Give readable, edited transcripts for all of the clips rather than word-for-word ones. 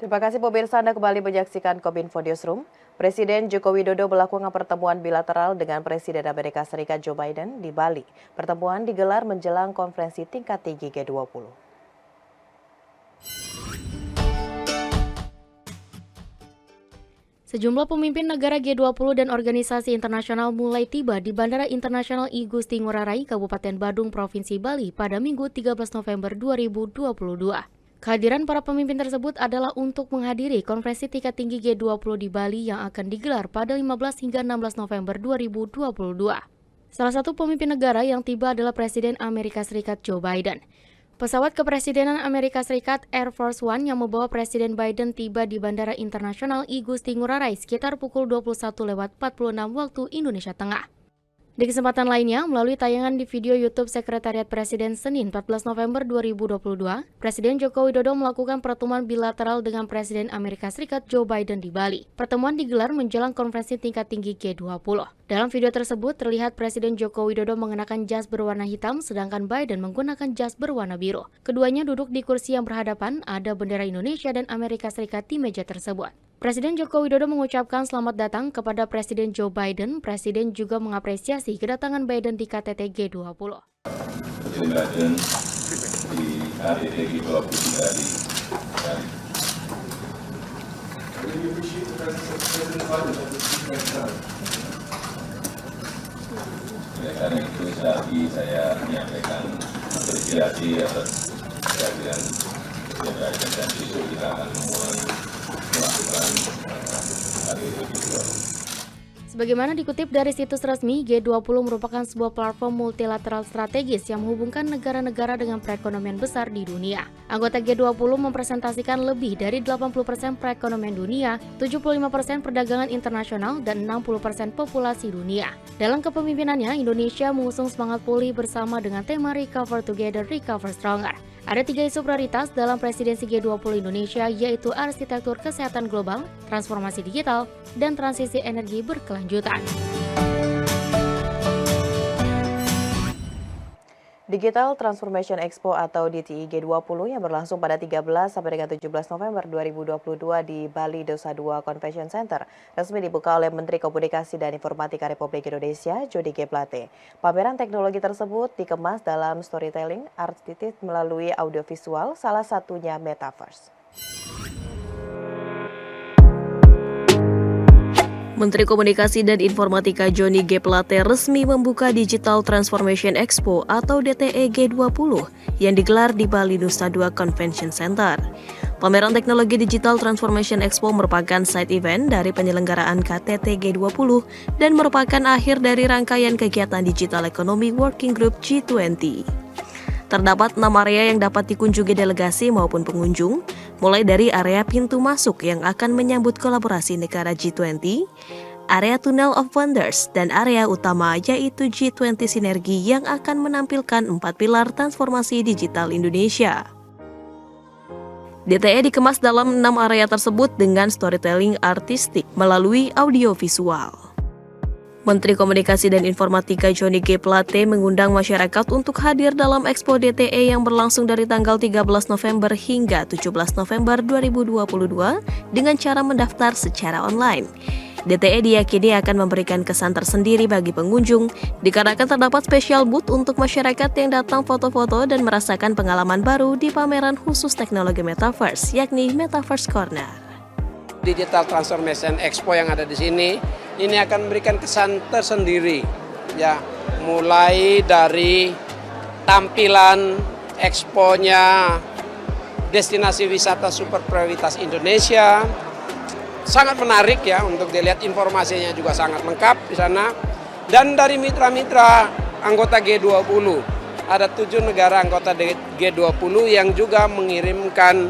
Terima kasih pemirsa, Anda kembali menyaksikan Kominfo Newsroom. Presiden Joko Widodo melakukan pertemuan bilateral dengan Presiden Amerika Serikat Joe Biden di Bali. Pertemuan digelar menjelang konferensi tingkat tinggi G20. Sejumlah pemimpin negara G20 dan organisasi internasional mulai tiba di Bandara Internasional I Gusti Ngurah Rai, Kabupaten Badung, Provinsi Bali pada Minggu 13 November 2022. Kehadiran para pemimpin tersebut adalah untuk menghadiri konferensi tingkat tinggi G20 di Bali yang akan digelar pada 15 hingga 16 November 2022. Salah satu pemimpin negara yang tiba adalah Presiden Amerika Serikat Joe Biden. Pesawat kepresidenan Amerika Serikat Air Force One yang membawa Presiden Biden tiba di Bandara Internasional I Gusti Ngurah Rai sekitar pukul 21.46 waktu Indonesia Tengah. Di kesempatan lainnya, melalui tayangan di video YouTube Sekretariat Presiden Senin 14 November 2022, Presiden Joko Widodo melakukan pertemuan bilateral dengan Presiden Amerika Serikat Joe Biden di Bali. Pertemuan digelar menjelang konferensi tingkat tinggi G20. Dalam video tersebut, terlihat Presiden Joko Widodo mengenakan jas berwarna hitam, sedangkan Biden menggunakan jas berwarna biru. Keduanya duduk di kursi yang berhadapan, ada bendera Indonesia dan Amerika Serikat di meja tersebut. Presiden Joko Widodo mengucapkan selamat datang kepada Presiden Joe Biden. Presiden juga mengapresiasi kedatangan Biden di KTT G20. Presiden Biden di KTT G20 di Bali. Karena itu tadi saya menyampaikan apresiasi atas kehadiran Presiden Biden dan besok kita akan memulai melakukan KTT G20. Sebagaimana dikutip dari situs resmi, G20 merupakan sebuah platform multilateral strategis yang menghubungkan negara-negara dengan perekonomian besar di dunia. Anggota G20 mempresentasikan lebih dari 80% perekonomian dunia, 75% perdagangan internasional, dan 60% populasi dunia. Dalam kepemimpinannya, Indonesia mengusung semangat pulih bersama dengan tema Recover Together, Recover Stronger. Ada 3 isu prioritas dalam presidensi G20 Indonesia, yaitu arsitektur kesehatan global, transformasi digital, dan transisi energi berkelanjutan. Digital Transformation Expo atau DTI G20 yang berlangsung pada 13 sampai dengan 17 November 2022 di Bali Nusa Dua Convention Center resmi dibuka oleh Menteri Komunikasi dan Informatika Republik Indonesia, Joni G. Plate. Pameran teknologi tersebut dikemas dalam storytelling artistik melalui audiovisual, salah satunya Metaverse. Menteri Komunikasi dan Informatika Joni G. Plate resmi membuka Digital Transformation Expo atau DTE G20 yang digelar di Bali Nusa Dua Convention Center. Pameran Teknologi Digital Transformation Expo merupakan side event dari penyelenggaraan KTT G20 dan merupakan akhir dari rangkaian kegiatan Digital Economy Working Group G20. Terdapat 6 area yang dapat dikunjungi delegasi maupun pengunjung, mulai dari area pintu masuk yang akan menyambut kolaborasi negara G20, area Tunnel of Wonders, dan area utama yaitu G20 Sinergi yang akan menampilkan 4 pilar transformasi digital Indonesia. DTE dikemas dalam 6 area tersebut dengan storytelling artistik melalui audiovisual. Menteri Komunikasi dan Informatika Joni G. Plate mengundang masyarakat untuk hadir dalam Expo DTE yang berlangsung dari tanggal 13 November hingga 17 November 2022 dengan cara mendaftar secara online. DTE diyakini akan memberikan kesan tersendiri bagi pengunjung dikarenakan terdapat special booth untuk masyarakat yang datang foto-foto dan merasakan pengalaman baru di pameran khusus teknologi Metaverse, yakni Metaverse Corner. Digital Transformation Expo yang ada di sini ini akan memberikan kesan tersendiri ya, mulai dari tampilan exponya destinasi wisata super prioritas Indonesia sangat menarik ya untuk dilihat, informasinya juga sangat lengkap di sana, dan dari mitra-mitra anggota G20 ada 7 negara anggota G20 yang juga mengirimkan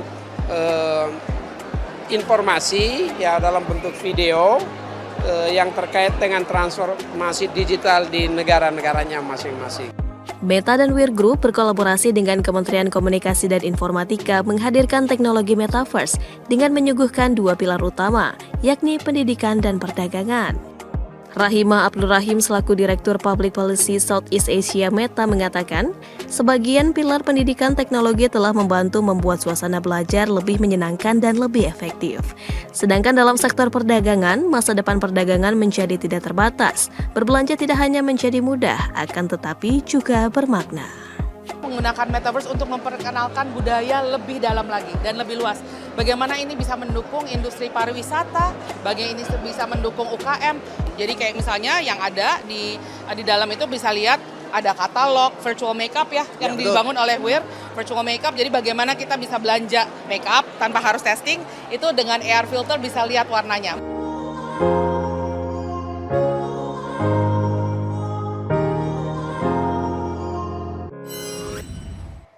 informasi ya dalam bentuk video yang terkait dengan transformasi digital di negara-negaranya masing-masing. Meta dan Weir Group berkolaborasi dengan Kementerian Komunikasi dan Informatika menghadirkan teknologi Metaverse dengan menyuguhkan 2 pilar utama, yakni pendidikan dan perdagangan. Rahima Abdul Rahim selaku Direktur Public Policy Southeast Asia Meta mengatakan, sebagian pilar pendidikan teknologi telah membantu membuat suasana belajar lebih menyenangkan dan lebih efektif. Sedangkan dalam sektor perdagangan, masa depan perdagangan menjadi tidak terbatas. Berbelanja tidak hanya menjadi mudah, akan tetapi juga bermakna. Menggunakan Metaverse untuk memperkenalkan budaya lebih dalam lagi dan lebih luas. Bagaimana ini bisa mendukung industri pariwisata, bagaimana ini bisa mendukung UKM. Jadi kayak misalnya yang ada di dalam itu bisa lihat ada katalog virtual makeup ya yang dibangun oleh Weir virtual makeup. Jadi bagaimana kita bisa belanja makeup tanpa harus testing, itu dengan AR filter bisa lihat warnanya.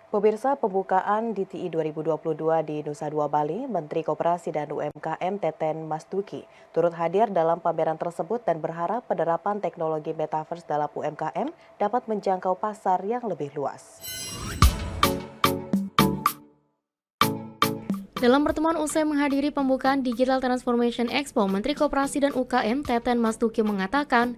Pemirsa, pembukaan DTI 2022 di Nusa Dua Bali, Menteri Koperasi dan UMKM Teten Mas Duki turut hadir dalam pameran tersebut dan berharap penerapan teknologi Metaverse dalam UMKM dapat menjangkau pasar yang lebih luas. Dalam pertemuan usai menghadiri pembukaan Digital Transformation Expo, Menteri Koperasi dan UKM Teten Mas Duki mengatakan,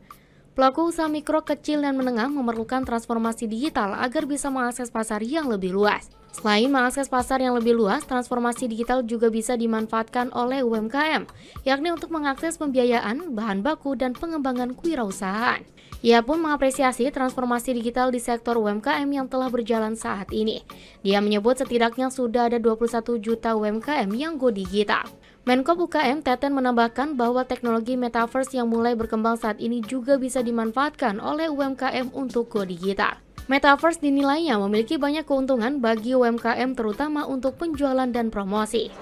pelaku usaha mikro, kecil, dan menengah memerlukan transformasi digital agar bisa mengakses pasar yang lebih luas. Selain mengakses pasar yang lebih luas, transformasi digital juga bisa dimanfaatkan oleh UMKM, yakni untuk mengakses pembiayaan, bahan baku, dan pengembangan kewirausahaan. Ia pun mengapresiasi transformasi digital di sektor UMKM yang telah berjalan saat ini. Dia menyebut setidaknya sudah ada 21 juta UMKM yang go digital. Menko UKM Teten menambahkan bahwa teknologi Metaverse yang mulai berkembang saat ini juga bisa dimanfaatkan oleh UMKM untuk go digital. Metaverse dinilainya memiliki banyak keuntungan bagi UMKM terutama untuk penjualan dan promosi.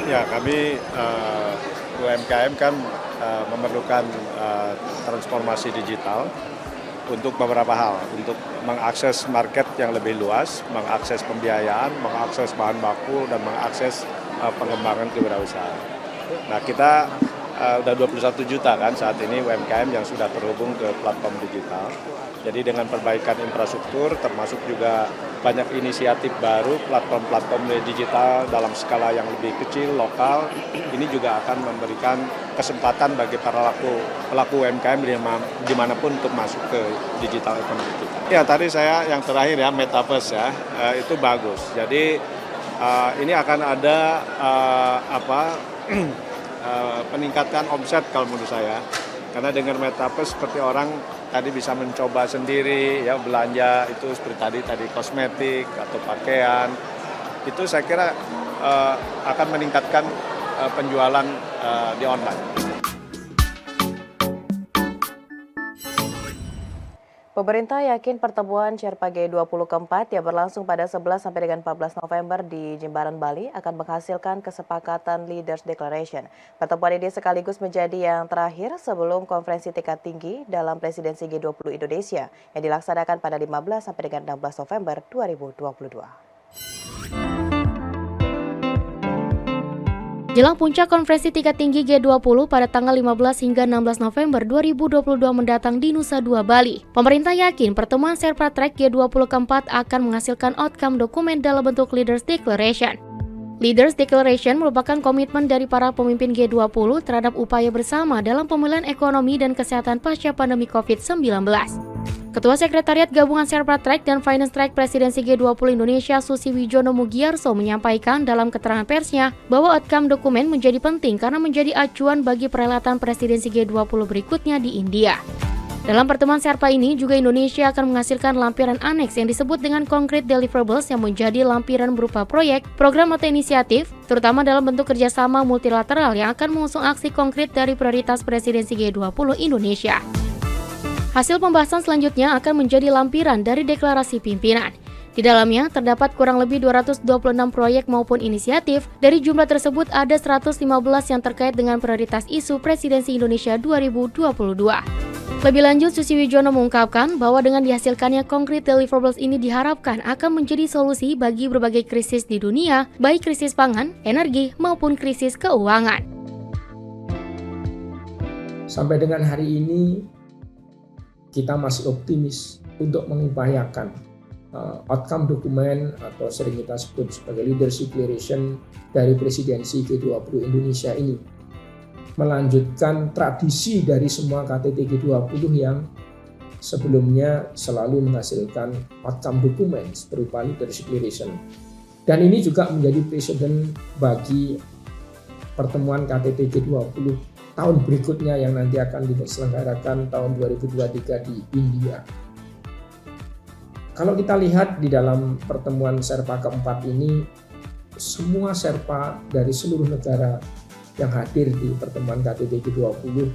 Ya, kami UMKM kan memerlukan transformasi digital untuk beberapa hal, untuk mengakses market yang lebih luas, mengakses pembiayaan, mengakses bahan baku, dan mengakses pengembangan kewirausahaan. Nah, kita udah 21 juta kan saat ini UMKM yang sudah terhubung ke platform digital. Jadi dengan perbaikan infrastruktur termasuk juga banyak inisiatif baru platform-platform digital dalam skala yang lebih kecil, lokal, ini juga akan memberikan kesempatan bagi para pelaku UMKM dimanapun untuk masuk ke digital ekonomi kita. Ya, tadi saya yang terakhir ya, Metaverse ya, itu bagus. Jadi ini akan ada peningkatan omset kalau menurut saya, karena dengan Metaverse seperti orang tadi bisa mencoba sendiri ya, belanja itu seperti tadi kosmetik atau pakaian, itu saya kira akan meningkatkan penjualan di online. Pemerintah yakin pertemuan Sherpa G20 keempat yang berlangsung pada 11 sampai dengan 14 November di Jimbaran, Bali akan menghasilkan kesepakatan Leaders Declaration. Pertemuan ini sekaligus menjadi yang terakhir sebelum konferensi tingkat tinggi dalam presidensi G20 Indonesia yang dilaksanakan pada 15 sampai dengan 16 November 2022. Jelang puncak konferensi tingkat tinggi G20 pada tanggal 15 hingga 16 November 2022 mendatang di Nusa Dua Bali, pemerintah yakin pertemuan Sherpa Track G20 keempat akan menghasilkan outcome dokumen dalam bentuk Leaders Declaration. Leaders Declaration merupakan komitmen dari para pemimpin G20 terhadap upaya bersama dalam pemulihan ekonomi dan kesehatan pasca pandemi COVID-19. Ketua Sekretariat Gabungan Sherpa Track dan Finance Track Presidensi G20 Indonesia Susi Wijono Mugiarso menyampaikan dalam keterangan persnya bahwa outcome dokumen menjadi penting karena menjadi acuan bagi perhelatan presidensi G20 berikutnya di India. Dalam pertemuan Sherpa ini juga Indonesia akan menghasilkan lampiran aneks yang disebut dengan Concrete Deliverables yang menjadi lampiran berupa proyek, program atau inisiatif, terutama dalam bentuk kerjasama multilateral yang akan mengusung aksi konkret dari prioritas presidensi G20 Indonesia. Hasil pembahasan selanjutnya akan menjadi lampiran dari deklarasi pimpinan. Di dalamnya terdapat kurang lebih 226 proyek maupun inisiatif. Dari jumlah tersebut ada 115 yang terkait dengan prioritas isu presidensi Indonesia 2022. Lebih lanjut, Susi Wijono mengungkapkan bahwa dengan dihasilkannya Concrete Deliverables ini diharapkan akan menjadi solusi bagi berbagai krisis di dunia, baik krisis pangan, energi, maupun krisis keuangan. Sampai dengan hari ini, kita masih optimis untuk mengupayakan outcome dokumen atau sering kita sebut sebagai Leaders Declaration dari presidensi G20 Indonesia ini melanjutkan tradisi dari semua KTT G20 yang sebelumnya selalu menghasilkan outcome documents berupa leadership declaration. Dan ini juga menjadi presiden bagi pertemuan KTT G20 tahun berikutnya yang nanti akan diselenggarakan tahun 2023 di India. Kalau kita lihat di dalam pertemuan Sherpa keempat ini, semua Sherpa dari seluruh negara yang hadir di pertemuan KTT G20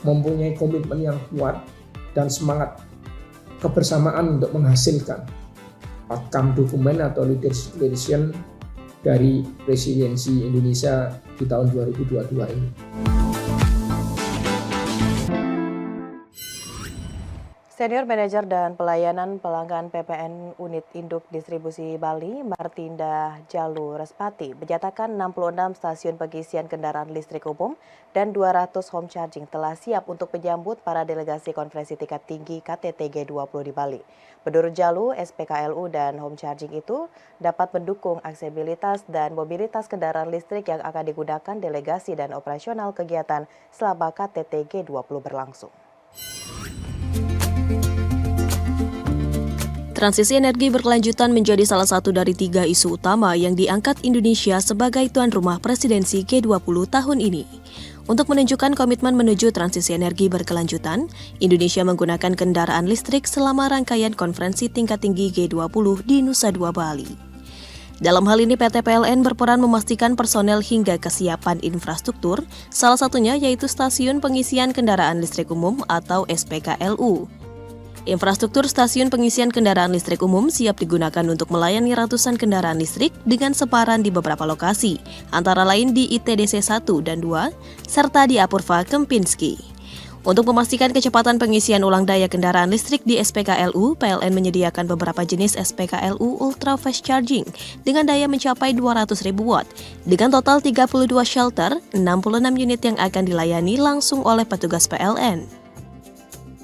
mempunyai komitmen yang kuat dan semangat kebersamaan untuk menghasilkan outcome dokumen atau leadership declaration dari presidensi Indonesia di tahun 2022 ini. Senior Manajer dan Pelayanan Pelanggan PPN Unit Induk Distribusi Bali, Martinda Jalu Respati, menyatakan 66 stasiun pengisian kendaraan listrik umum dan 200 home charging telah siap untuk menyambut para delegasi konferensi tingkat tinggi KTT G20 di Bali. Menurut Jalu, SPKLU dan home charging itu dapat mendukung aksesibilitas dan mobilitas kendaraan listrik yang akan digunakan delegasi dan operasional kegiatan selama KTT G20 berlangsung. Transisi energi berkelanjutan menjadi salah satu dari 3 isu utama yang diangkat Indonesia sebagai tuan rumah presidensi G20 tahun ini. Untuk menunjukkan komitmen menuju transisi energi berkelanjutan, Indonesia menggunakan kendaraan listrik selama rangkaian konferensi tingkat tinggi G20 di Nusa Dua, Bali. Dalam hal ini PT PLN berperan memastikan personel hingga kesiapan infrastruktur, salah satunya yaitu stasiun pengisian kendaraan listrik umum atau SPKLU. Infrastruktur stasiun pengisian kendaraan listrik umum siap digunakan untuk melayani ratusan kendaraan listrik dengan sebaran di beberapa lokasi, antara lain di ITDC 1 dan 2, serta di Apurva Kempinski. Untuk memastikan kecepatan pengisian ulang daya kendaraan listrik di SPKLU, PLN menyediakan beberapa jenis SPKLU Ultra Fast Charging dengan daya mencapai 200.000 watt. Dengan total 32 shelter, 66 unit yang akan dilayani langsung oleh petugas PLN.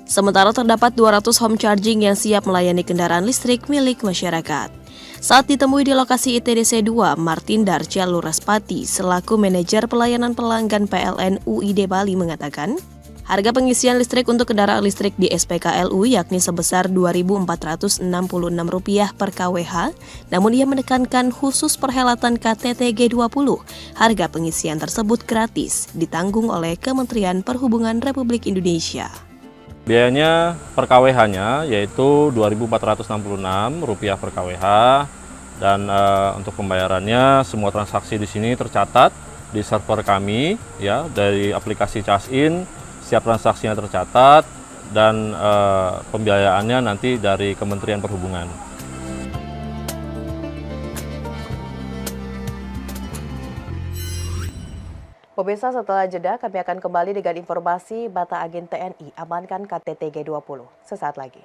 Sementara terdapat 200 home charging yang siap melayani kendaraan listrik milik masyarakat. Saat ditemui di lokasi ITDC 2, Martinda Jalu Respati selaku manajer pelayanan pelanggan PLN UID Bali mengatakan, harga pengisian listrik untuk kendaraan listrik di SPKLU yakni sebesar Rp2.466 per kWh, namun ia menekankan khusus perhelatan KTT G20, harga pengisian tersebut gratis, ditanggung oleh Kementerian Perhubungan Republik Indonesia. Biayanya per kWh-nya yaitu Rp2.466 per kWh, dan untuk pembayarannya semua transaksi di sini tercatat di server kami ya, dari aplikasi ChargeIn, setiap transaksinya tercatat, dan pembiayaannya nanti dari Kementerian Perhubungan. Pemirsa, setelah jeda kami akan kembali dengan informasi Bata Agen TNI amankan KTT G20 sesaat lagi.